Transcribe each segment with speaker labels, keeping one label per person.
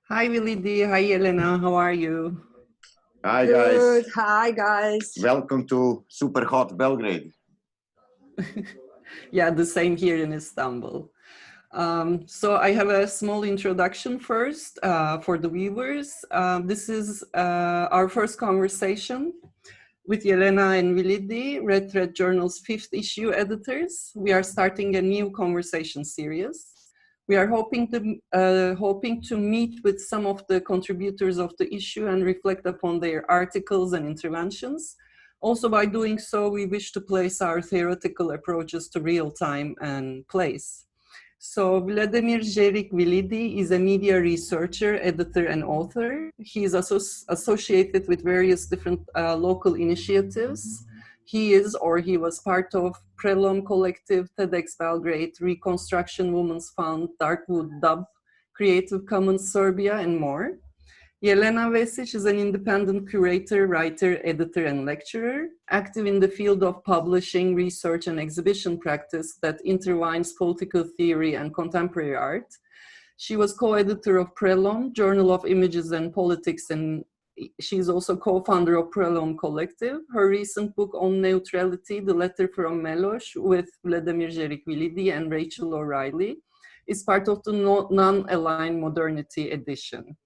Speaker 1: Hi, Willy D. Hi, Elena. How are you?
Speaker 2: Hi
Speaker 3: Good.
Speaker 2: guys,
Speaker 3: Hi guys.
Speaker 2: welcome to super hot Belgrade.
Speaker 1: Yeah, the same here in Istanbul. So I have a small introduction first for the viewers. This is our first conversation with Yelena and Vilidi, Red Thread Journal's fifth issue editors. We are starting a new conversation series. We are hoping to meet with some of the contributors of the issue and reflect upon their articles and interventions. Also, by doing so, we wish to place our theoretical approaches to real time and place. So Vladimir Jerik Vilidi is a media researcher, editor, and author. He is associated with various different local initiatives. He is or he was part of Prelom Collective, TEDx Belgrade, Reconstruction Women's Fund, Darkwood Dub, Creative Commons Serbia, and more. Yelena Vesic is an independent curator, writer, editor, and lecturer, active in the field of publishing, research, and exhibition practice that intertwines political theory and contemporary art. She was co-editor of Prelom, Journal of Images and Politics, and she's also co-founder of Prelom Collective. Her recent book on neutrality, The Letter from Melosh, with Vladimir Jerikvilidi and Rachel O'Reilly, is part of the Non-Aligned Modernity edition.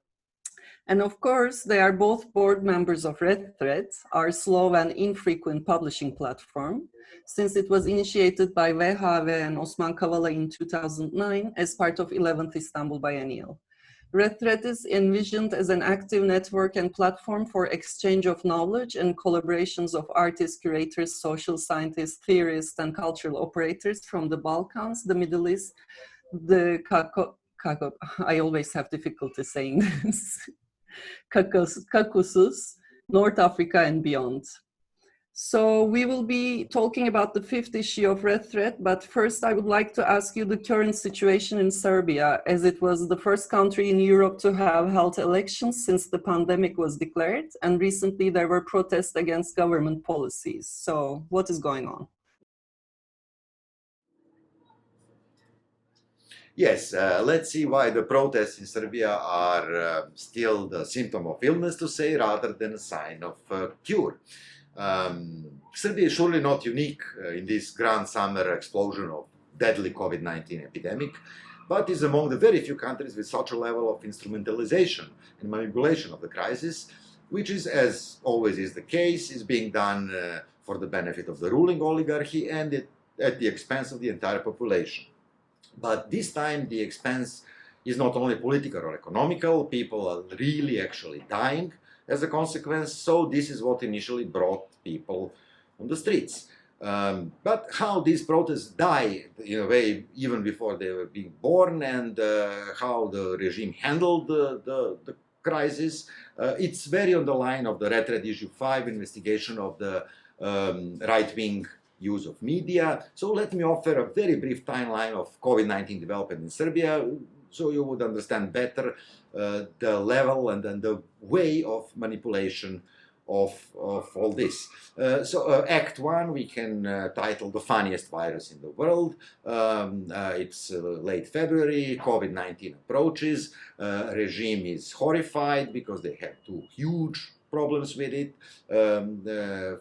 Speaker 1: And of course, they are both board members of Red Thread, our slow and infrequent publishing platform, since it was initiated by VHV and Osman Kavala in 2009 as part of 11th Istanbul Biennial. Red Thread is envisioned as an active network and platform for exchange of knowledge and collaborations of artists, curators, social scientists, theorists, and cultural operators from the Balkans, the Middle East, I always have difficulty saying this, Caucasus, North Africa, and beyond. So we will be talking about the fifth issue of Red Thread, but first I would like to ask you the current situation in Serbia, as it was the first country in Europe to have held elections since the pandemic was declared, and recently there were protests against government policies. So what is going on?
Speaker 2: Yes, let's see why the protests in Serbia are still the symptom of illness, to say, rather than a sign of cure. Serbia is surely not unique in this grand summer explosion of deadly COVID-19 epidemic, but is among the very few countries with such a level of instrumentalization and manipulation of the crisis, which is, as always is the case, is being done for the benefit of the ruling oligarchy and at the expense of the entire population. But this time the expense is not only political or economical, people are really actually dying as a consequence, so this is what initially brought people on the streets. But how these protests die, in a way, even before they were being born, and how the regime handled the crisis, it's very on the line of the Red Thread Issue 5 investigation of the right-wing use of media. So let me offer a very brief timeline of COVID-19 development in Serbia, so you would understand better the level and then the way of manipulation of all this. Act 1 we can title The Funniest Virus in the World. It's late February, COVID-19 approaches, regime is horrified because they have two huge problems with it.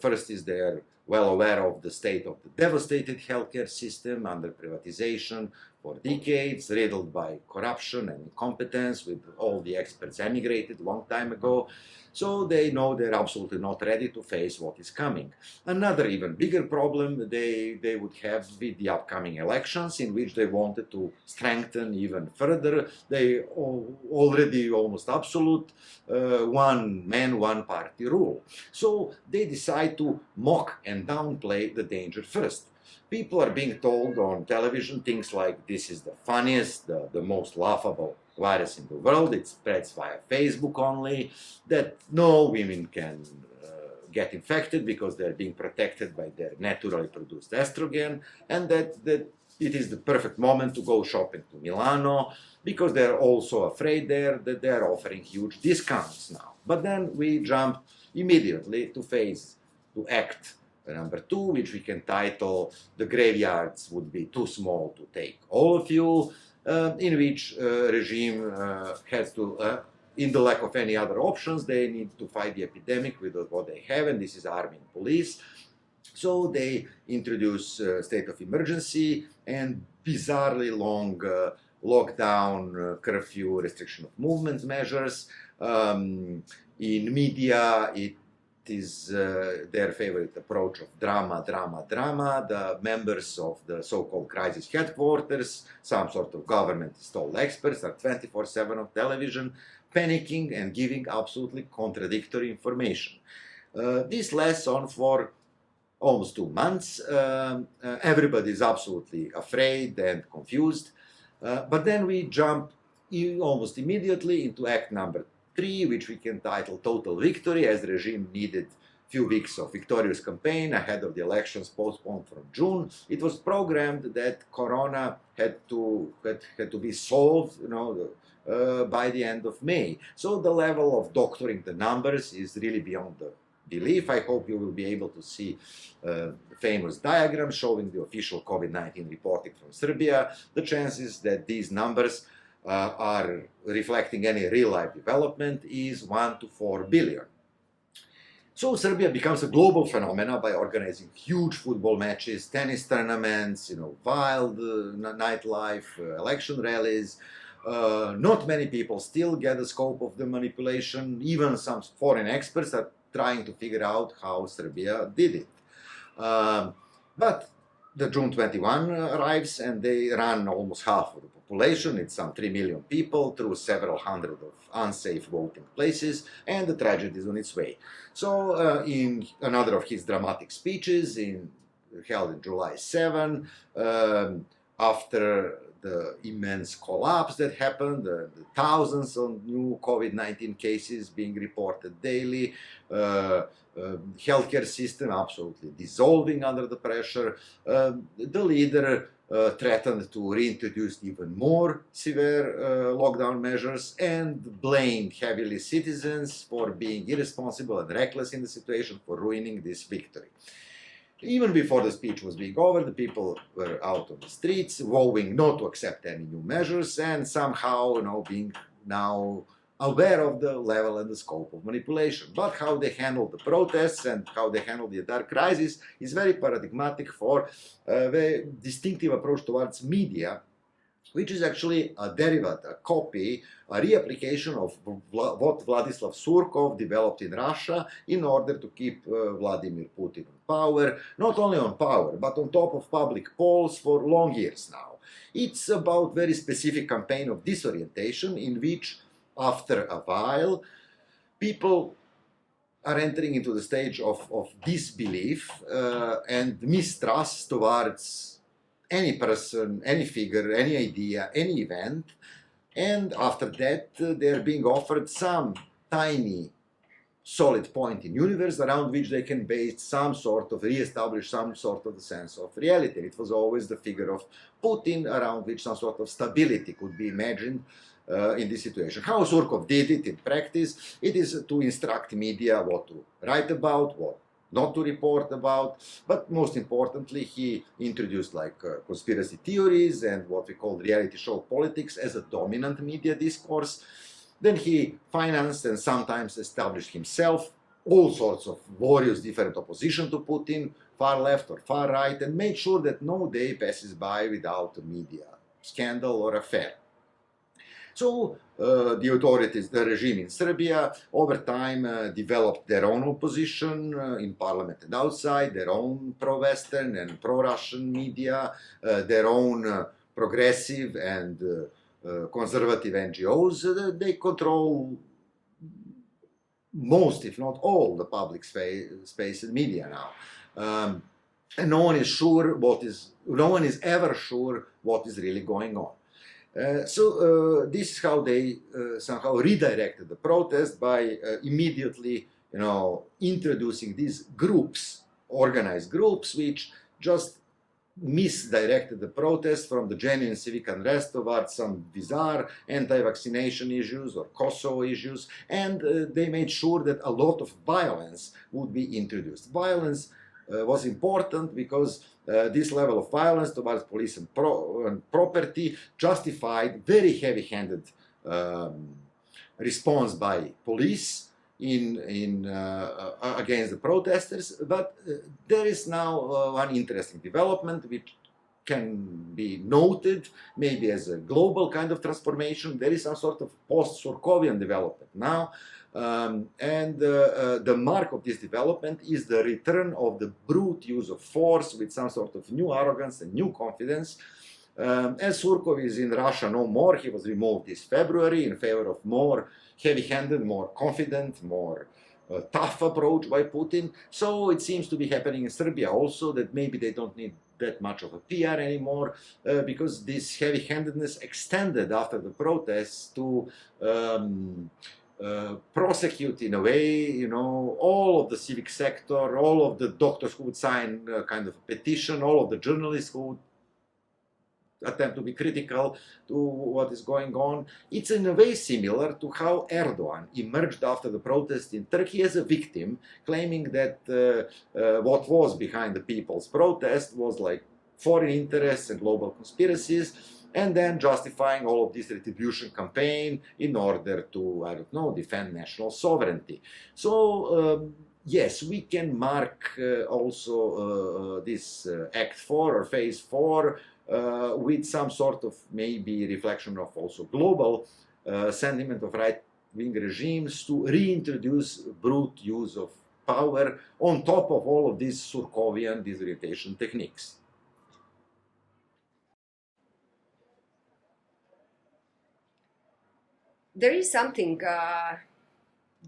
Speaker 2: First is they're well aware of the state of the devastated healthcare system under privatization for decades, riddled by corruption and incompetence, with all the experts emigrated a long time ago. So they know they're absolutely not ready to face what is coming. Another even bigger problem they would have with the upcoming elections, in which they wanted to strengthen even further. They already almost absolute one man, one party rule. So they decide to mock and downplay the danger first. People are being told on television things like this is the funniest, the most laughable virus in the world, it spreads via Facebook only, that no women can get infected because they're being protected by their naturally produced estrogen, and that it is the perfect moment to go shopping to Milano because they're also afraid there that they're offering huge discounts now. But then we jump immediately to act number 2, which we can title The Graveyards Would Be Too Small to Take All of You. in which regime has to, in the lack of any other options, they need to fight the epidemic with what they have, and this is army and police. So they introduce state of emergency and bizarrely long lockdown, curfew, restriction of movement measures. In media, it is their favorite approach of drama, drama, drama. The members of the so-called crisis headquarters, some sort of government-installed experts, are 24/7 on television, panicking and giving absolutely contradictory information. This lasts on for almost 2 months. Everybody is absolutely afraid and confused. But then we jump almost immediately into act number 3, which we can title Total Victory, as the regime needed few weeks of victorious campaign ahead of the elections postponed from June. It was programmed that Corona had to be solved, by the end of May. So the level of doctoring the numbers is really beyond the belief. I hope you will be able to see the famous diagram showing the official COVID-19 reporting from Serbia. The chances that these numbers are reflecting any real-life development is 1 to 4 billion. So Serbia becomes a global phenomenon by organizing huge football matches, tennis tournaments, wild nightlife, election rallies. Not many people still get the scope of the manipulation. Even some foreign experts are trying to figure out how Serbia did it. But the June 21 arrives and they run almost half of the population. It's some 3 million people through several hundred of unsafe voting places, and the tragedy is on its way. So in another of his dramatic speeches held in July 7, after the immense collapse that happened, the thousands of new COVID-19 cases being reported daily, healthcare system absolutely dissolving under the pressure, the leader threatened to reintroduce even more severe lockdown measures and blamed heavily citizens for being irresponsible and reckless in the situation, for ruining this victory. Even before the speech was being over, the people were out on the streets, vowing not to accept any new measures, and somehow, being now aware of the level and the scope of manipulation. But how they handled the protests and how they handled the entire crisis is very paradigmatic for the distinctive approach towards media, which is actually a derivative, a copy, a reapplication of what Vladislav Surkov developed in Russia in order to keep Vladimir Putin on power, not only on power, but on top of public polls for long years now. It's about very specific campaign of disorientation in which, after a while, people are entering into the stage of disbelief and mistrust towards any person, any figure, any idea, any event, and after that they're being offered some tiny solid point in universe around which they can base some sort of, re-establish some sort of sense of reality. It was always the figure of Putin around which some sort of stability could be imagined in this situation. How Surkov did it in practice, it is to instruct media what to write about, what not to report about, but most importantly, he introduced conspiracy theories and what we call reality show politics as a dominant media discourse. Then he financed and sometimes established himself all sorts of various different opposition to Putin, far left or far right, and made sure that no day passes by without a media scandal or affair. So the authorities, the regime in Serbia, over time developed their own opposition in parliament and outside, their own pro-Western and pro-Russian media, their own progressive and conservative NGOs. They control most, if not all, the public space and media now. And no one is ever sure what is really going on. So this is how they somehow redirected the protest by immediately, introducing these groups, organized groups, which just misdirected the protest from the genuine civic unrest towards some bizarre anti-vaccination issues or Kosovo issues, and they made sure that a lot of violence would be introduced. Violence was important because this level of violence towards police and property justified very heavy-handed response by police against the protesters. But there is now one interesting development which can be noted maybe as a global kind of transformation. There is some sort of post-Surkovian development now, and the mark of this development is the return of the brute use of force with some sort of new arrogance and new confidence. As Surkov is in Russia no more, he was removed this February in favor of more heavy-handed, more confident, more tough approach by Putin. So it seems to be happening in Serbia also, that maybe they don't need that much of a PR anymore, because this heavy-handedness extended after the protests to prosecute in a way, you know, all of the civic sector, all of the doctors who would sign a kind of a petition, all of the journalists who would attempt to be critical to what is going on. It's in a way similar to how Erdogan emerged after the protest in Turkey as a victim, claiming that what was behind the people's protest was like foreign interests and global conspiracies, and then justifying all of this retribution campaign in order to, I don't know, defend national sovereignty. So yes, we can mark also this Act 4 or Phase 4 with some sort of maybe reflection of also global sentiment of right-wing regimes to reintroduce brute use of power on top of all of these Surkovian disorientation techniques.
Speaker 3: There is something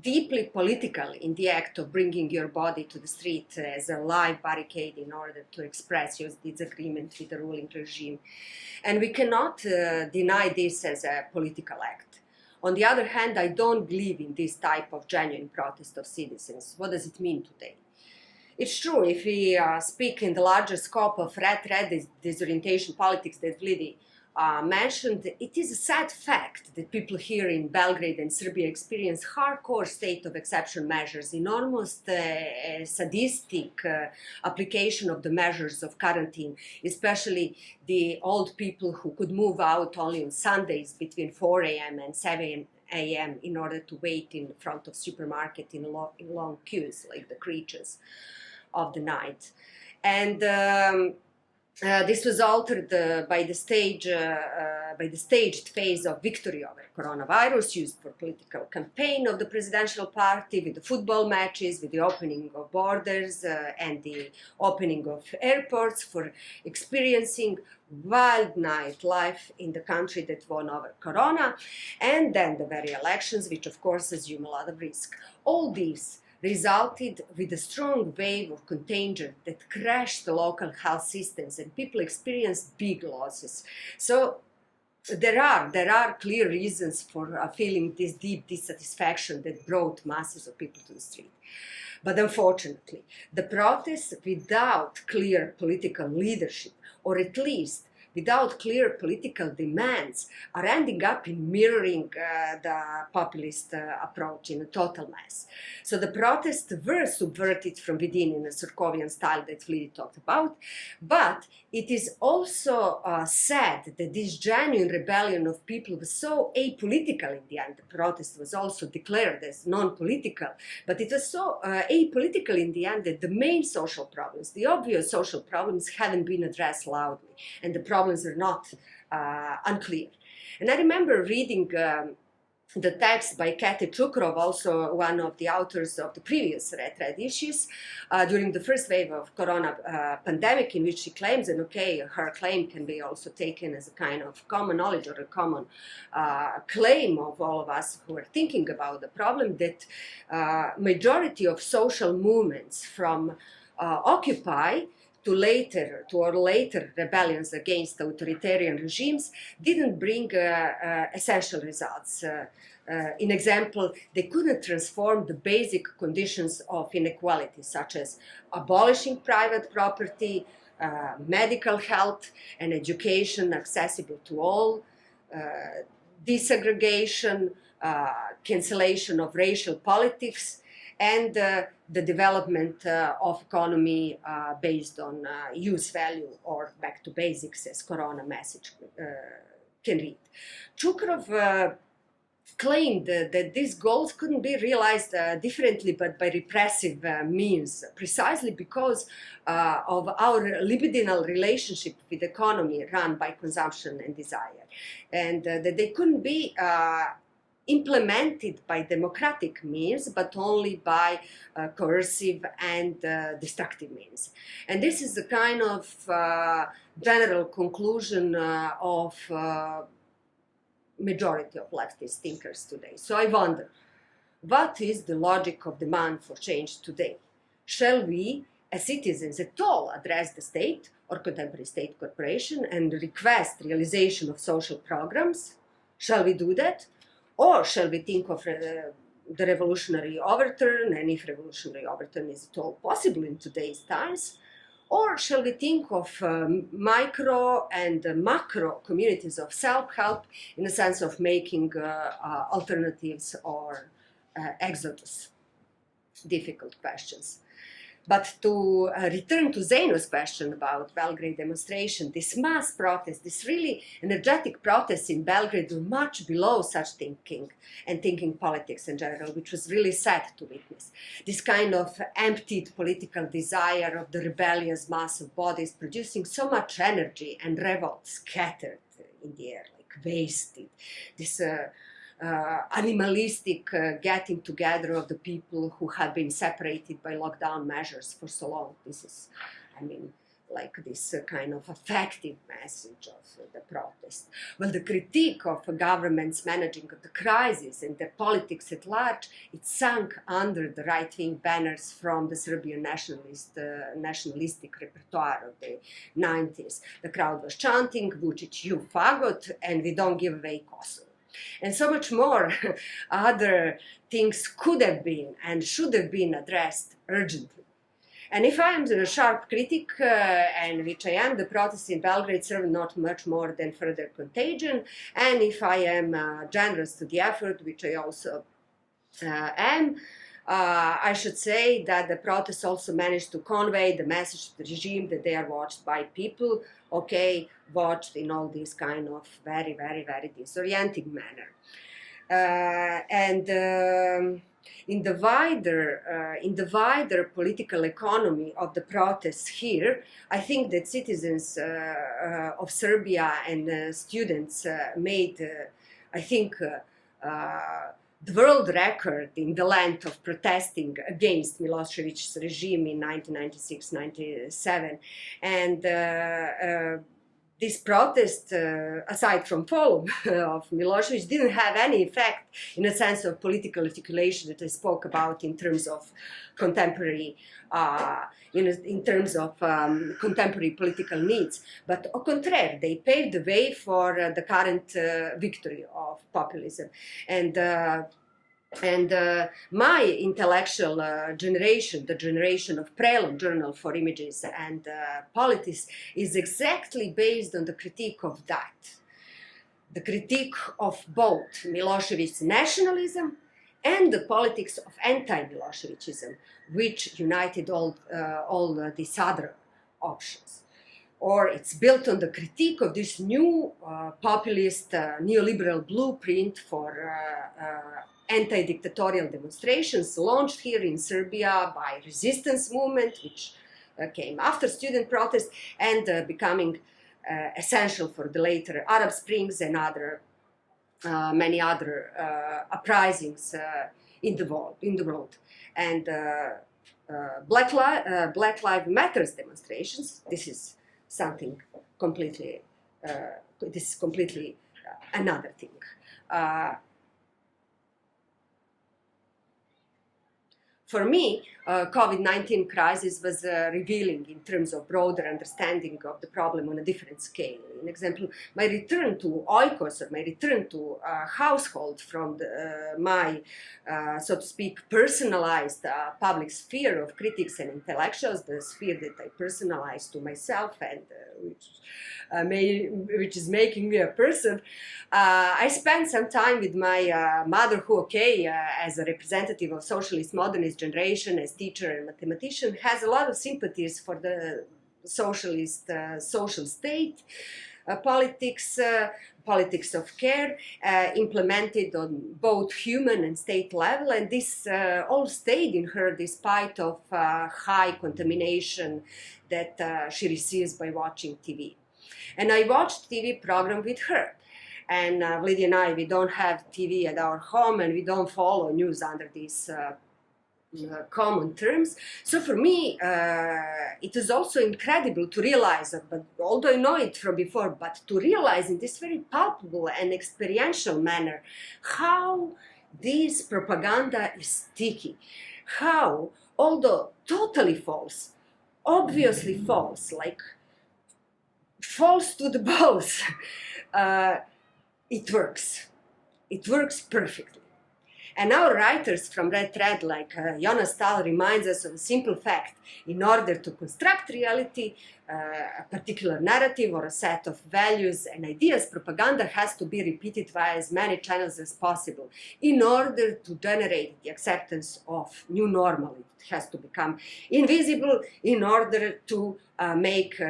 Speaker 3: deeply political in the act of bringing your body to the street as a live barricade in order to express your disagreement with the ruling regime. And we cannot deny this as a political act. On the other hand, I don't believe in this type of genuine protest of citizens. What does it mean today? It's true, if we speak in the larger scope of red disorientation politics that Vlidi mentioned, it is a sad fact that people here in Belgrade and Serbia experience hardcore state of exception measures in almost sadistic application of the measures of quarantine, especially the old people who could move out only on Sundays between 4 a.m. and 7 a.m. in order to wait in front of supermarket in long queues like the creatures of the night. And this was altered by the staged phase of victory over coronavirus, used for political campaign of the presidential party, with the football matches, with the opening of borders and the opening of airports, for experiencing wild nightlife in the country that won over corona, and then the very elections, which of course assume a lot of risk. All these resulted with a strong wave of contagion that crashed the local health systems, and people experienced big losses. So there are clear reasons for feeling this deep dissatisfaction that brought masses of people to the street. But unfortunately, the protests without clear political leadership, or at least without clear political demands, are ending up in mirroring the populist approach in a total mess. So the protests were subverted from within in a Surkovian style that Vlidi talked about, but it is also sad that this genuine rebellion of people was so apolitical in the end. The protest was also declared as non-political, but it was so apolitical in the end that the main social problems, the obvious social problems, haven't been addressed loudly, and the problems are not unclear. And I remember reading the text by Kathy Chukrov, also one of the authors of the previous Red issues, during the first wave of corona pandemic, in which she claims, and okay, her claim can be also taken as a kind of common knowledge or a common claim of all of us who are thinking about the problem, that majority of social movements from Occupy to later rebellions against authoritarian regimes didn't bring essential results. In example, they couldn't transform the basic conditions of inequality, such as abolishing private property, medical health and education accessible to all, desegregation, cancellation of racial politics, and the development of economy based on use value or back to basics, as Corona message can read. Chukharov claimed that these goals couldn't be realized differently but by repressive means, precisely because of our libidinal relationship with economy run by consumption and desire, and that they couldn't be implemented by democratic means, but only by coercive and destructive means. And this is the kind of general conclusion of majority of leftist thinkers today. So I wonder, what is the logic of demand for change today? Shall we, as citizens at all, address the state or contemporary state corporation and request realization of social programs? Shall we do that? Or shall we think of the revolutionary overturn, and if revolutionary overturn is at all possible in today's times? Or shall we think of micro and macro communities of self-help in the sense of making alternatives or exodus? Difficult questions. But to return to Zeno's question about Belgrade demonstration, this mass protest, this really energetic protest in Belgrade were much below such thinking and thinking politics in general, which was really sad to witness. This kind of emptied political desire of the rebellious mass of bodies producing so much energy and revolt scattered in the air, like wasted. This animalistic getting together of the people who had been separated by lockdown measures for so long. This is, I mean, like this kind of effective message of the protest. Well, the critique of governments managing the crisis and their politics at large, it sank under the right-wing banners from the Serbian nationalistic repertoire of the 90s. The crowd was chanting, Vučić, you fagot, and we don't give away Kosovo. And so much more other things could have been and should have been addressed urgently. And if I am a sharp critic, and which I am, the protests in Belgrade serve not much more than further contagion. And if I am generous to the effort, which I also am, I should say that the protests also managed to convey the message to the regime that they are watched by people, okay, watched in all this kind of very, very, very disorienting manner. In the wider political economy of the protests here, I think that citizens of Serbia and students made, I think, the world record in the length of protesting against Milosevic's regime in 1996-97. And this protest, aside from fall of Milosevic, didn't have any effect in a sense of political articulation that I spoke about in terms of contemporary, in terms of contemporary political needs. But au contraire, they paved the way for the current victory of populism. And my intellectual generation, the generation of Prelom, Journal for Images and Politics, is exactly based on the critique of that. The critique of both Milosevic's nationalism and the politics of anti-Milosevicism, which united all these other options. Or it's built on the critique of this new populist neoliberal blueprint for anti-dictatorial demonstrations launched here in Serbia by resistance movement, which came after student protests and becoming essential for the later Arab Springs and many other uprisings in the world. And Black Lives Matter demonstrations, this is something completely, another thing. For me, COVID-19 crisis was revealing in terms of broader understanding of the problem on a different scale. In example, my return to oikos, or my return to household from my, so to speak, personalized public sphere of critics and intellectuals, the sphere that I personalized to myself and which is making me a person. I spent some time with my mother who, as a representative of socialist modernist generation, as teacher and mathematician, has a lot of sympathies for the socialist social state, politics of care, implemented on both human and state level, and this all stayed in her despite of high contamination that she receives by watching TV. And I watched TV program with her. And Lydia and I, we don't have TV at our home, and we don't follow news under these common terms. So for me, it is also incredible to realize, but although I know it from before, but to realize in this very palpable and experiential manner how this propaganda is sticky, how, although totally false, obviously false, like false to the bones, it works. It works perfectly. And our writers from Red Thread, like Jonas Stahl, reminds us of a simple fact. In order to construct reality, a particular narrative or a set of values and ideas, propaganda has to be repeated via as many channels as possible in order to generate the acceptance of new normal. It has to become invisible in order to make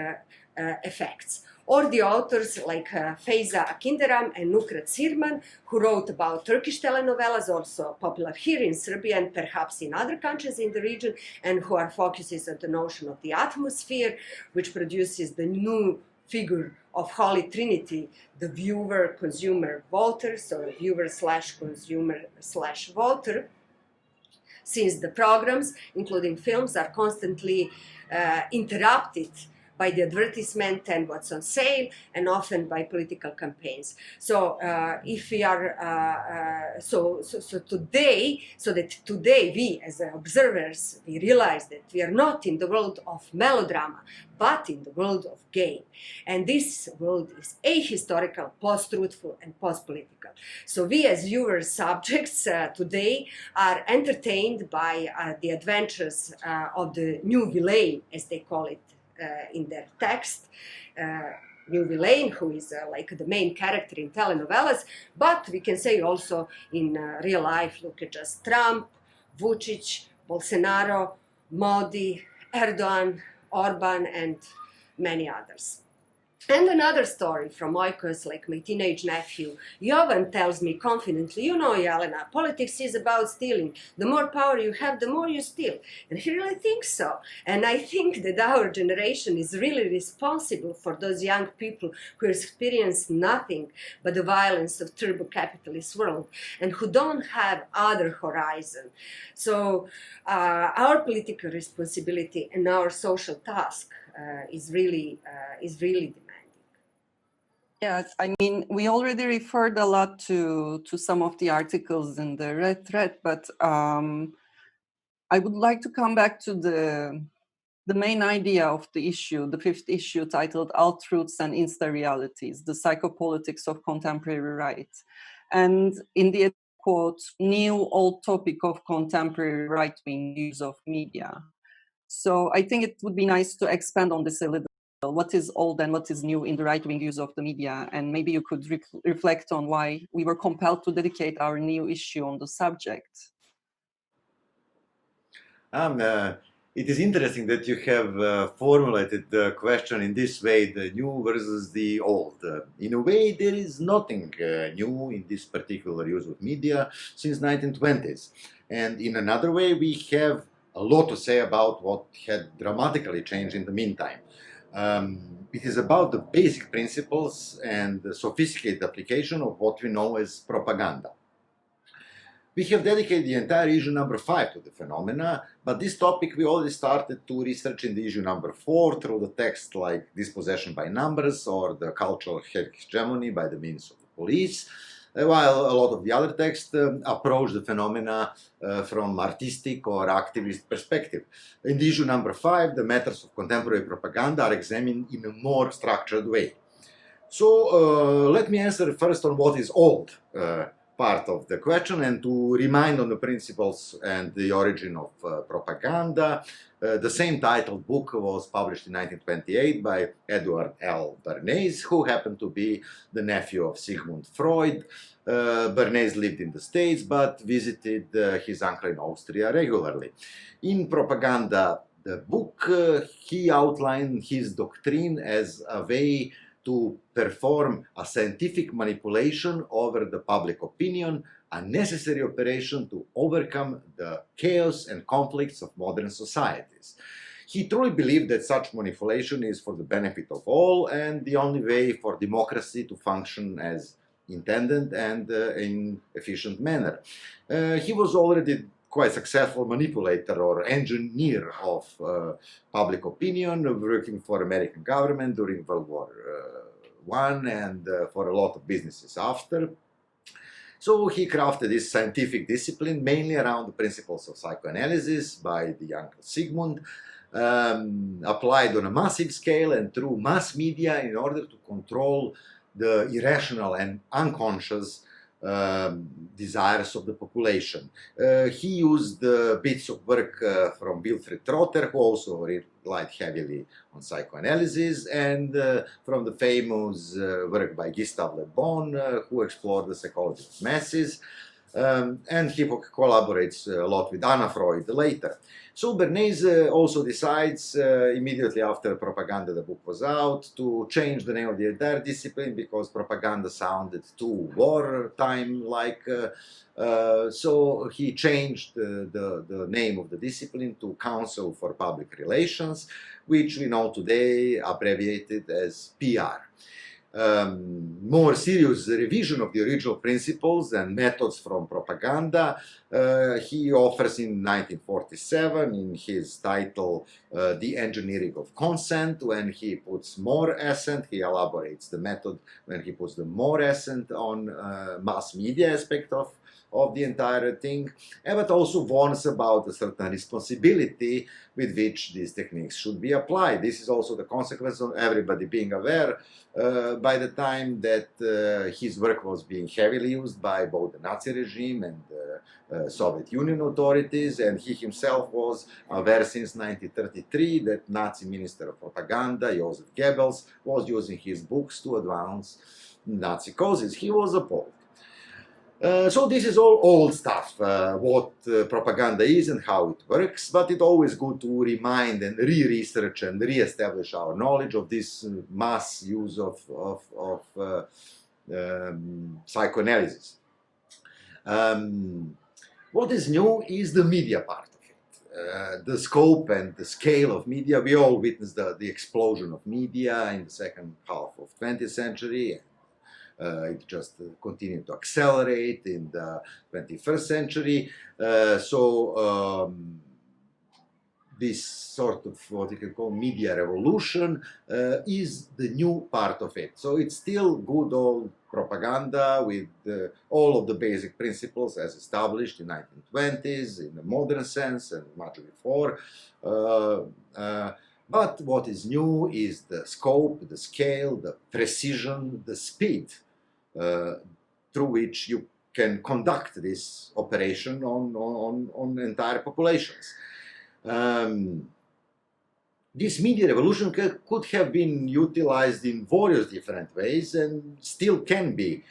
Speaker 3: effects. Or the authors like Feyza Akinderam and Nukrat Sirman, who wrote about Turkish telenovelas, also popular here in Serbia and perhaps in other countries in the region, and who are focuses on the notion of the atmosphere, which produces the new figure of Holy Trinity, the viewer, consumer, voter, so viewer / consumer / voter. Since the programs, including films, are constantly interrupted by the advertisement and what's on sale, and often by political campaigns. So if we are, so that today we as observers, we realize that we are not in the world of melodrama, but in the world of game. And this world is ahistorical, post-truthful, and post-political. So we as viewer subjects today are entertained by the adventures of the new villain, as they call it, in their text, New Villain, who is like the main character in telenovelas, but we can say also in real life, look at just Trump, Vucic, Bolsonaro, Modi, Erdogan, Orban, and many others. And another story from Oikos, like my teenage nephew, Jovan tells me confidently, you know, Jelena, politics is about stealing. The more power you have, the more you steal. And he really thinks so. And I think that our generation is really responsible for those young people who experience nothing but the violence of turbo-capitalist world and who don't have other horizon. So our political responsibility and our social task is really demanding.
Speaker 1: Yes, I mean, we already referred a lot to some of the articles in the Red Thread, but I would like to come back to the main idea of the issue, the 5th issue titled Alt-Truths and Insta-Realities, the Psychopolitics of Contemporary Right. And in the quote, new old topic of contemporary right-wing use of media. So I think it would be nice to expand on this a little. What is old and what is new in the right-wing use of the media, and maybe you could reflect on why we were compelled to dedicate our new issue on the subject.
Speaker 2: It is interesting that you have formulated the question in this way, the new versus the old. In a way, there is nothing new in this particular use of media since 1920s. And in another way, we have a lot to say about what had dramatically changed in the meantime. It is about the basic principles and the sophisticated application of what we know as propaganda. We have dedicated the entire issue number 5 to the phenomena, but this topic we already started to research in the issue number 4 through the texts like Dispossession by Numbers or the Cultural Hegemony by the Means of the Police, while a lot of the other texts approach the phenomena from artistic or activist perspective. In the issue number 5, the matters of contemporary propaganda are examined in a more structured way. So let me answer first on what is old part of the question and to remind on the principles and the origin of propaganda. The same titled book was published in 1928 by Edward L. Bernays, who happened to be the nephew of Sigmund Freud. Bernays lived in the States but visited his uncle in Austria regularly. In Propaganda, the book, he outlined his doctrine as a way to perform a scientific manipulation over the public opinion, a necessary operation to overcome the chaos and conflicts of modern societies. He truly believed that such manipulation is for the benefit of all and the only way for democracy to function as intended and in efficient manner. He was already quite successful manipulator or engineer of public opinion, working for American government during World War I and for a lot of businesses after. So he crafted this scientific discipline mainly around the principles of psychoanalysis by the uncle Sigmund, applied on a massive scale and through mass media in order to control the irrational and unconscious desires of the population. He used bits of work from Wilfried Trotter, who also relied heavily on psychoanalysis, and from the famous work by Gustave Le Bon, who explored the psychology of masses. And he collaborates a lot with Anna Freud later. So Bernays also decides, immediately after Propaganda, the book was out, to change the name of the entire discipline because propaganda sounded too wartime-like. So he changed the name of the discipline to Council for Public Relations, which we know today abbreviated as PR. More serious revision of the original principles and methods from Propaganda he offers in 1947 in his title The Engineering of Consent, when he puts more accent, he elaborates the method when he puts the more accent on mass media aspect of the entire thing, but also warns about a certain responsibility with which these techniques should be applied. This is also the consequence of everybody being aware by the time that his work was being heavily used by both the Nazi regime and the Soviet Union authorities, and he himself was aware since 1933 that Nazi Minister of Propaganda, Joseph Goebbels, was using his books to advance Nazi causes. He was appalled. So this is all old stuff, what propaganda is and how it works, but it's always good to remind and re-research and re-establish our knowledge of this mass use of psychoanalysis. What is new is the media part of it. The scope and the scale of media. We all witnessed the explosion of media in the second half of 20th century. It just continued to accelerate in the 21st century. This sort of what you can call media revolution is the new part of it. So it's still good old propaganda with all of the basic principles as established in 1920s, in the modern sense and much before. But what is new is the scope, the scale, the precision, the speed through which you can conduct this operation on entire populations. This media revolution could have been utilized in various different ways and still can be.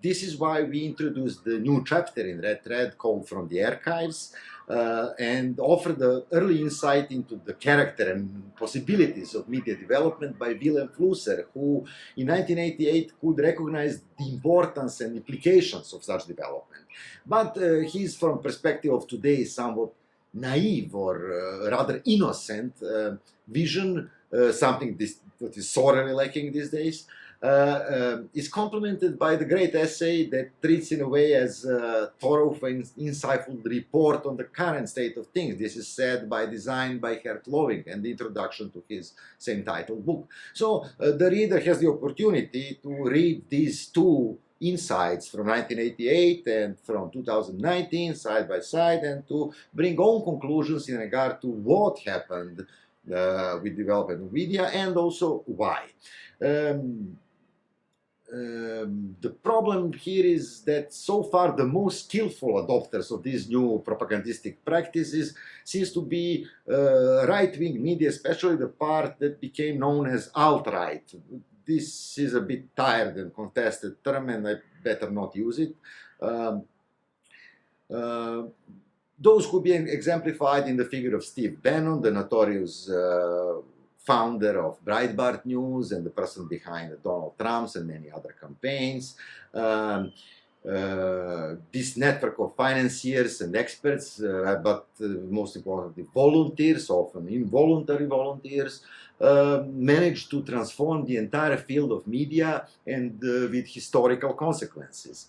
Speaker 2: This is why we introduced the new chapter in Red Thread called From the Archives, and offer the early insight into the character and possibilities of media development by Wilhelm Flusser, who in 1988 could recognize the importance and implications of such development. But he's, from perspective of today, somewhat naive or rather innocent vision, something that is sorely lacking these days, is complemented by the great essay that treats in a way as a thorough and insightful report on the current state of things. This is said by design by Gert Loving and the introduction to his same titled book. So the reader has the opportunity to read these two insights from 1988 and from 2019 side by side and to bring own conclusions in regard to what happened with development of media and also why. The problem here is that so far the most skillful adopters of these new propagandistic practices seems to be right-wing media, especially the part that became known as alt-right. this is a bit tired and contested term, and I better not use it. Those could be exemplified in the figure of Steve Bannon, the notorious founder of Breitbart News and the person behind Donald Trump's and many other campaigns. This network of financiers and experts, but most importantly volunteers, often involuntary volunteers, managed to transform the entire field of media, and with historical consequences.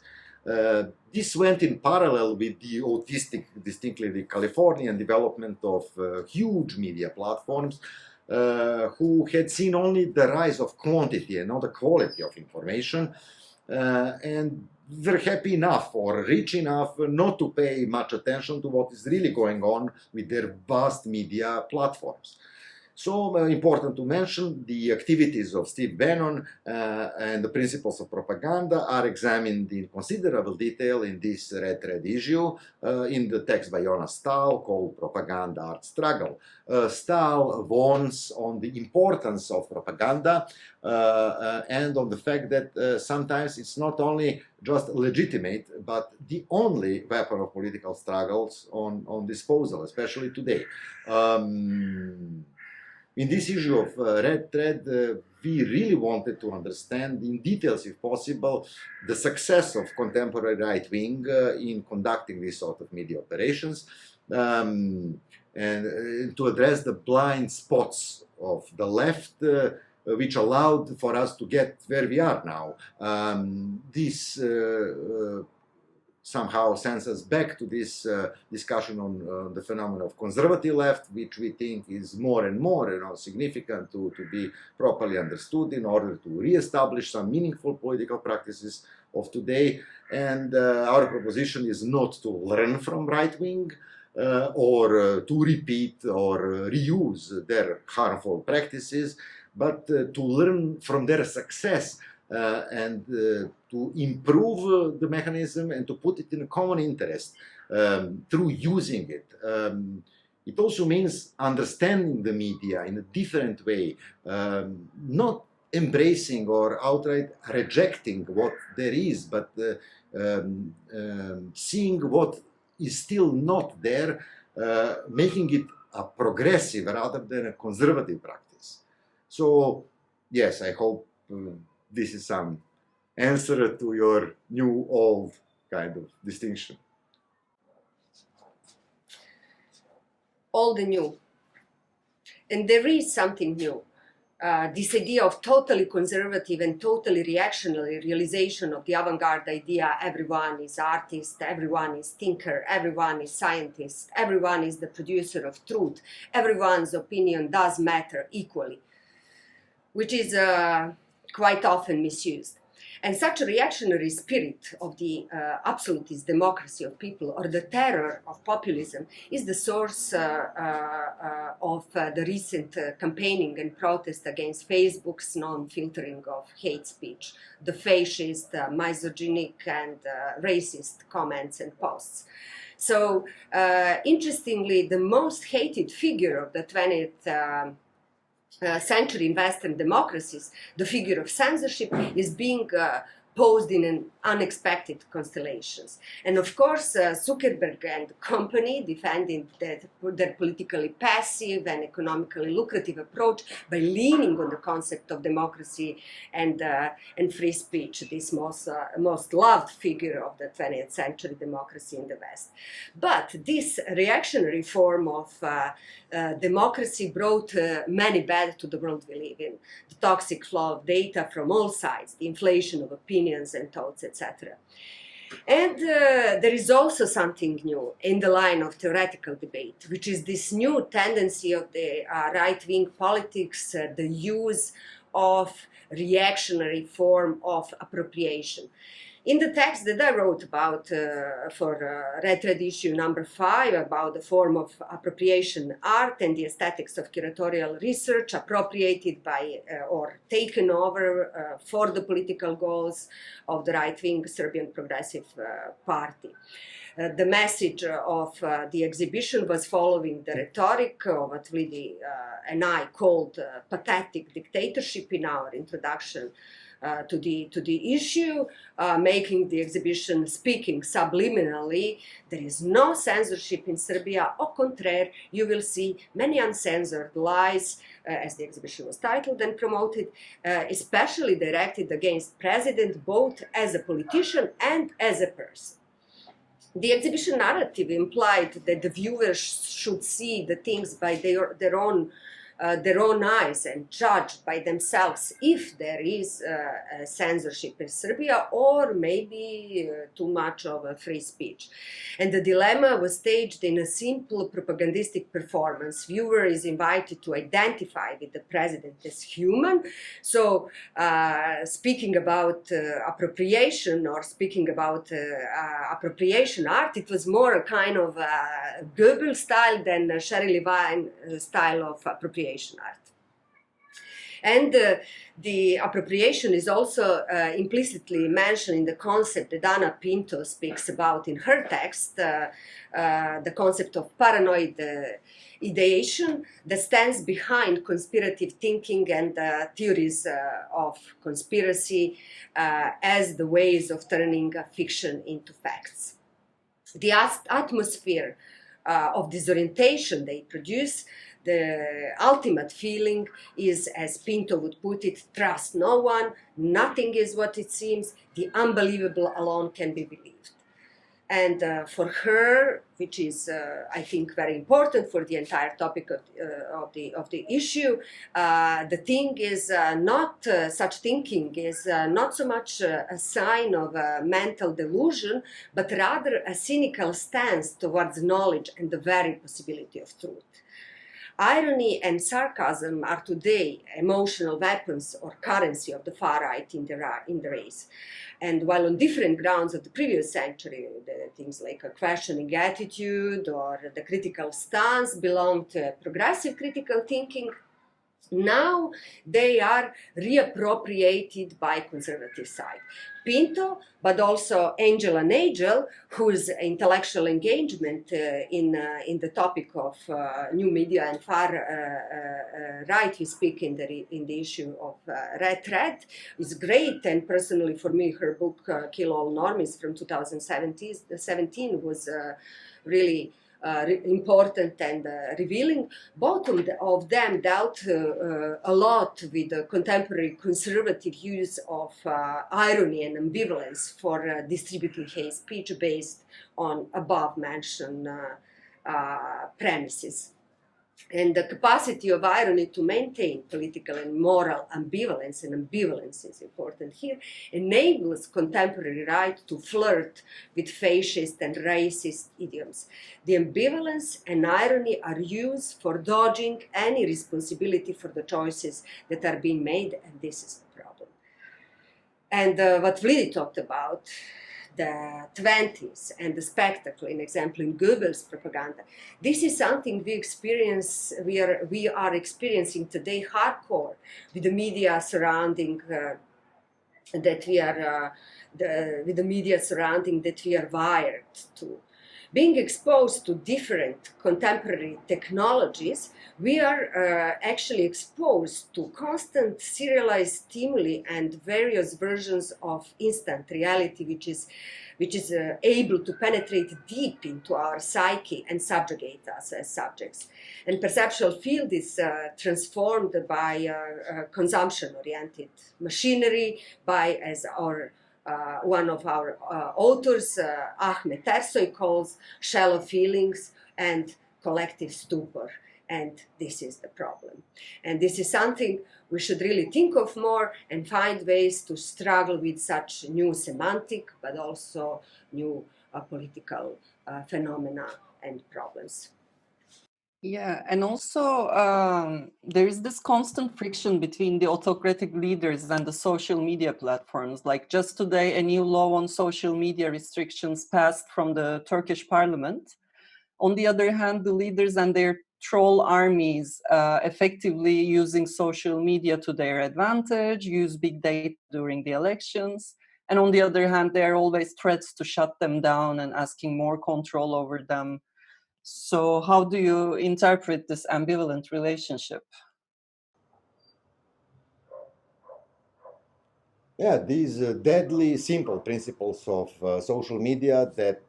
Speaker 2: This went in parallel with the autistic, distinctly the Californian development of huge media platforms, who had seen only the rise of quantity and not the quality of information, and were happy enough or rich enough not to pay much attention to what is really going on with their vast media platforms. So important to mention, the activities of Steve Bannon and the principles of propaganda are examined in considerable detail in this Red Thread issue, in the text by Jonas Stahl called Propaganda Art Struggle. Stahl warns on the importance of propaganda and on the fact that sometimes it's not only just legitimate, but the only weapon of political struggles on disposal, especially today. In this issue of Red Thread, we really wanted to understand in details, if possible, the success of contemporary right wing in conducting this sort of media operations, and to address the blind spots of the left, which allowed for us to get where we are now. This somehow sends us back to this discussion on the phenomenon of conservative left, which we think is more and more significant to be properly understood in order to re-establish some meaningful political practices of today. And our proposition is not to learn from right wing or to repeat or reuse their harmful practices, but to learn from their success and to improve the mechanism and to put it in a common interest through using it. It also means understanding the media in a different way, not embracing or outright rejecting what there is, but seeing what is still not there, making it a progressive rather than a conservative practice. So, yes, I hope this is some answer to your new-old kind of distinction.
Speaker 3: Old and new. And there is something new. This idea of totally conservative and totally reactionary realization of the avant-garde idea, everyone is artist, everyone is thinker, everyone is scientist, everyone is the producer of truth, everyone's opinion does matter equally, which is quite often misused. And such a reactionary spirit of the absolutist democracy of people, or the terror of populism, is the source of the recent campaigning and protest against Facebook's non-filtering of hate speech, the fascist, misogynic, and racist comments and posts. So, interestingly, the most hated figure of the 20th century in Western democracies, the figure of censorship, is being posed in an unexpected constellations. And of course, Zuckerberg and company defending their politically passive and economically lucrative approach by leaning on the concept of democracy and free speech, this most loved figure of the 20th century democracy in the West. But this reactionary form of democracy brought many bad to the world we live in. The toxic flow of data from all sides, the inflation of opinions and thoughts, etc. And there is also something new in the line of theoretical debate, which is this new tendency of the right-wing politics, the use of reactionary form of appropriation. In the text that I wrote about for Red Thread issue number 5, about the form of appropriation art and the aesthetics of curatorial research appropriated by or taken over for the political goals of the right-wing Serbian Progressive Party. the message of the exhibition was following the rhetoric of what Vlidi and I called pathetic dictatorship in our introduction to the issue, making the exhibition speaking subliminally. There is no censorship in Serbia. Au contraire, you will see many uncensored lies, as the exhibition was titled and promoted, especially directed against president, both as a politician and as a person. The exhibition narrative implied that the viewers should see the things by their own eyes and judge by themselves if there is censorship in Serbia or maybe too much of a free speech. And the dilemma was staged in a simple propagandistic performance. Viewer is invited to identify with the president as human. So speaking about appropriation or speaking about appropriation art, it was more a kind of Goebbels style than Sherry Levine style of appropriation art. And the appropriation is also implicitly mentioned in the concept that Ana Pinto speaks about in her text, the concept of paranoid ideation that stands behind conspirative thinking and theories of conspiracy as the ways of turning fiction into facts. The atmosphere of disorientation they produce, the ultimate feeling is, as Pinto would put it, trust no one, nothing is what it seems, the unbelievable alone can be believed. And for her, which is, I think, very important for the entire topic of the issue, the thing is not, such thinking is not so much a sign of a mental delusion, but rather a cynical stance towards knowledge and the very possibility of truth. Irony and sarcasm are today emotional weapons or currency of the far right in the race. And while on different grounds of the previous century, the things like a questioning attitude or the critical stance belonged to progressive critical thinking, now they are reappropriated by conservative side. Pinto, but also Angela Nagel, whose intellectual engagement in the topic of new media and far right, we speak in the issue of Red Thread, is great. And personally, for me, her book Kill All Normies from 2017 was really important and revealing. Both of them dealt a lot with the contemporary conservative use of irony and ambivalence for distributing hate speech based on above-mentioned premises. And the capacity of irony to maintain political and moral ambivalence, and ambivalence is important here, enables contemporary right to flirt with fascist and racist idioms. The ambivalence and irony are used for dodging any responsibility for the choices that are being made, and this is the problem. And what Vlidi talked about, the 20s and the spectacle, in example, in Goebbels propaganda. This is something we are experiencing today hardcore with the media surrounding that we are wired to. Being exposed to different contemporary technologies, we are actually exposed to constant serialized stimuli and various versions of instant reality, which is able to penetrate deep into our psyche and subjugate us as subjects. And perceptual field is transformed by consumption-oriented machinery, by, as one of our authors, Ahmet Ersoy, calls shallow feelings and collective stupor. And this is the problem. And this is something we should really think of more and find ways to struggle with such new semantic, but also new political phenomena and problems.
Speaker 1: Yeah, and also there is this constant friction between the autocratic leaders and the social media platforms. Like just today, a new law on social media restrictions passed from the Turkish parliament. On the other hand, the leaders and their troll armies effectively using social media to their advantage, use big data during the elections, And on the other hand, there are always threats to shut them down and asking more control over them. So how do you interpret this ambivalent relationship?
Speaker 2: Yeah, these deadly simple principles of social media that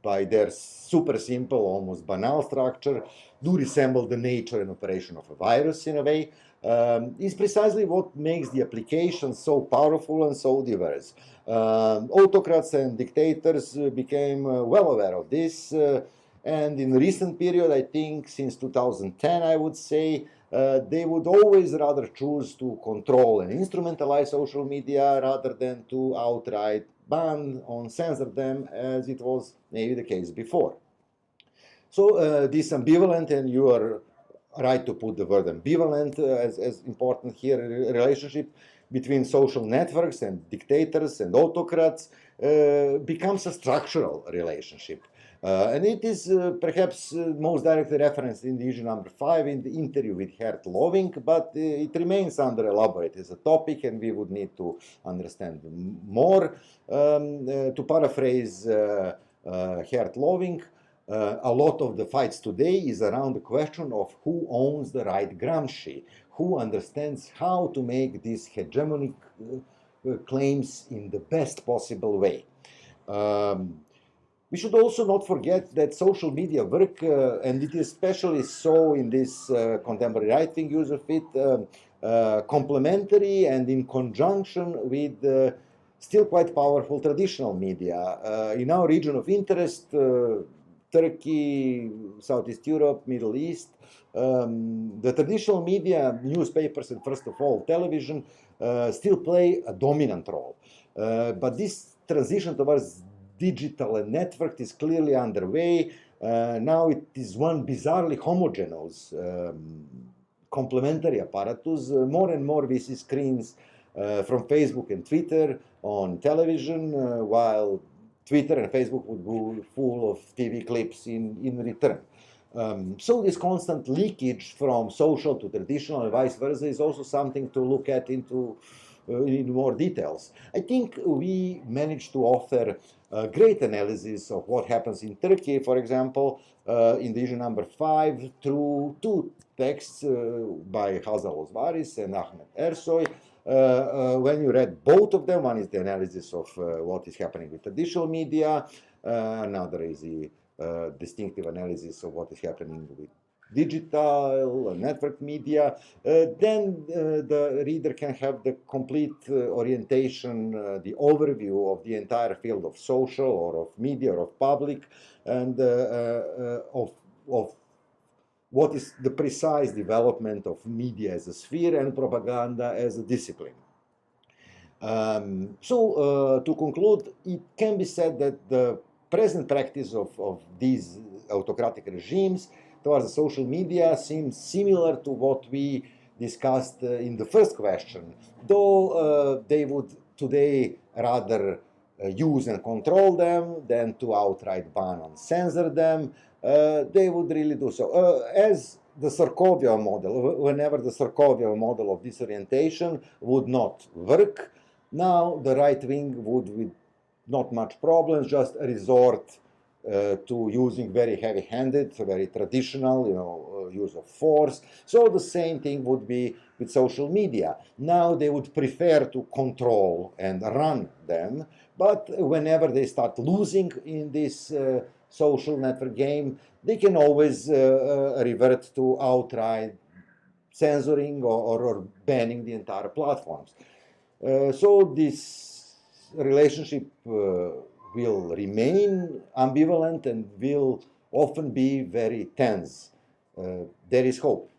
Speaker 2: by their super simple, almost banal structure, do resemble the nature and operation of a virus in a way, is precisely what makes the application so powerful and so diverse. Autocrats and dictators became well aware of this, and in recent period, I think since 2010, I would say, they would always rather choose to control and instrumentalize social media rather than to outright ban or censor them, as it was maybe the case before. So this ambivalent, and you are right to put the word ambivalent as important here, relationship between social networks and dictators and autocrats becomes a structural relationship. And it is perhaps most directly referenced in the issue number 5 in the interview with Gert Loving, but it remains under elaborate as a topic, and we would need to understand more. To paraphrase Gert Loving, a lot of the fights today is around the question of who owns the right Gramsci, who understands how to make these hegemonic claims in the best possible way. We should also not forget that social media work, and it is especially so in this contemporary right-wing use of it, complementary and in conjunction with still quite powerful traditional media. In our region of interest, Turkey, Southeast Europe, Middle East, the traditional media, newspapers, and first of all television, still play a dominant role. But this transition towards digital and networked is clearly underway. Now it is one bizarrely homogeneous complementary apparatus. More and more we see screens from Facebook and Twitter on television, while Twitter and Facebook would be full of TV clips in return. So this constant leakage from social to traditional and vice versa is also something to look at into in more details. I think we managed to offer a great analysis of what happens in Turkey, for example, in the issue number 5, through two texts by Hazal Osvaris and Ahmet Ersoy. When you read both of them, one is the analysis of what is happening with traditional media, another is the distinctive analysis of what is happening with digital network media, then the reader can have the complete orientation, the overview of the entire field of social or of media or of public, and of what is the precise development of media as a sphere and propaganda as a discipline. To conclude, it can be said that the present practice of these autocratic regimes towards the social media seems similar to what we discussed in the first question, though they would today rather use and control them than to outright ban and censor them. They would really do so. As the Sarkovia model, whenever the Sarkovia model of disorientation would not work, now the right wing would, with not much problems, just resort to using very heavy-handed, very traditional, use of force. So the same thing would be with social media. Now they would prefer to control and run them, but whenever they start losing in this social network game, they can always revert to outright censoring or banning the entire platforms. So this relationship will remain ambivalent and will often be very tense. There is hope.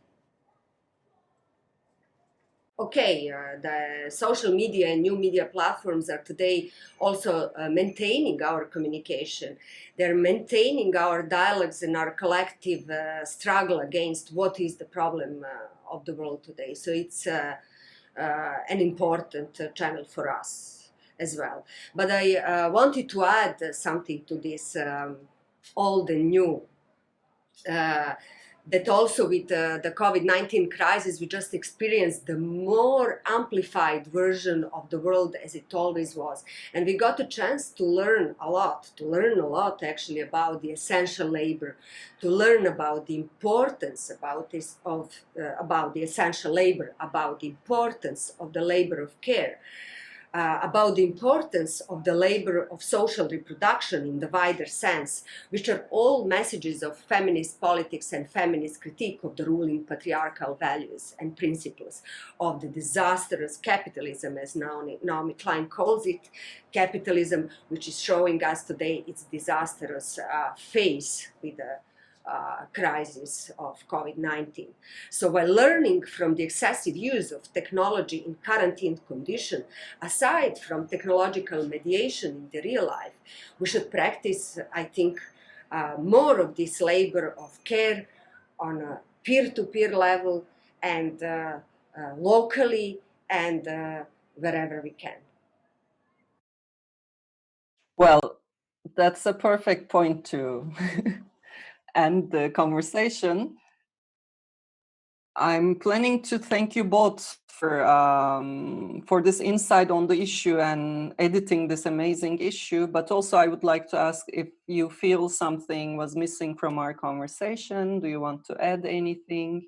Speaker 3: Okay, the social media and new media platforms are today also maintaining our communication. They're maintaining our dialogues and our collective struggle against what is the problem of the world today. So it's an important channel for us as well. But I wanted to add something to this old and new that also with the COVID-19 crisis, we just experienced the more amplified version of the world as it always was. And we got a chance to learn a lot actually about the essential labor, to learn about the importance about the essential labor, about the importance of the labor of care, about the importance of the labor of social reproduction in the wider sense, which are all messages of feminist politics and feminist critique of the ruling patriarchal values and principles of the disastrous capitalism, as Naomi Klein calls it, capitalism which is showing us today its disastrous face with the crisis of COVID-19. So while learning from the excessive use of technology in quarantined condition, aside from technological mediation in the real life, we should practice, I think, more of this labor of care on a peer-to-peer level and locally and wherever we can.
Speaker 1: Well, that's a perfect point to end the conversation. I'm planning to thank you both for this insight on the issue and editing this amazing issue, but also I would like to ask if you feel something was missing from our conversation. Do you want to add anything?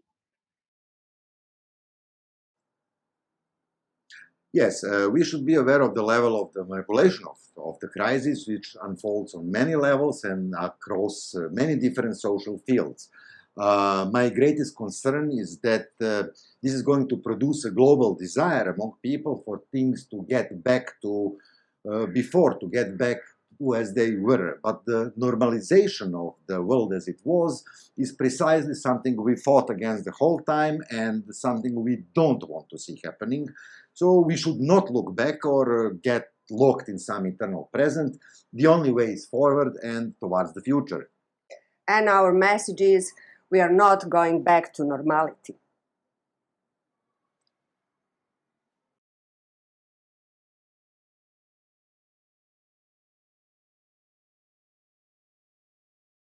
Speaker 2: Yes, we should be aware of the level of the manipulation of the crisis, which unfolds on many levels and across many different social fields. My greatest concern is that this is going to produce a global desire among people for things to get back to before, to get back to as they were. But the normalization of the world as it was is precisely something we fought against the whole time and something we don't want to see happening. So we should not look back or get locked in some eternal present. The only way is forward and towards the future.
Speaker 3: And our message is, we are not going back to normality.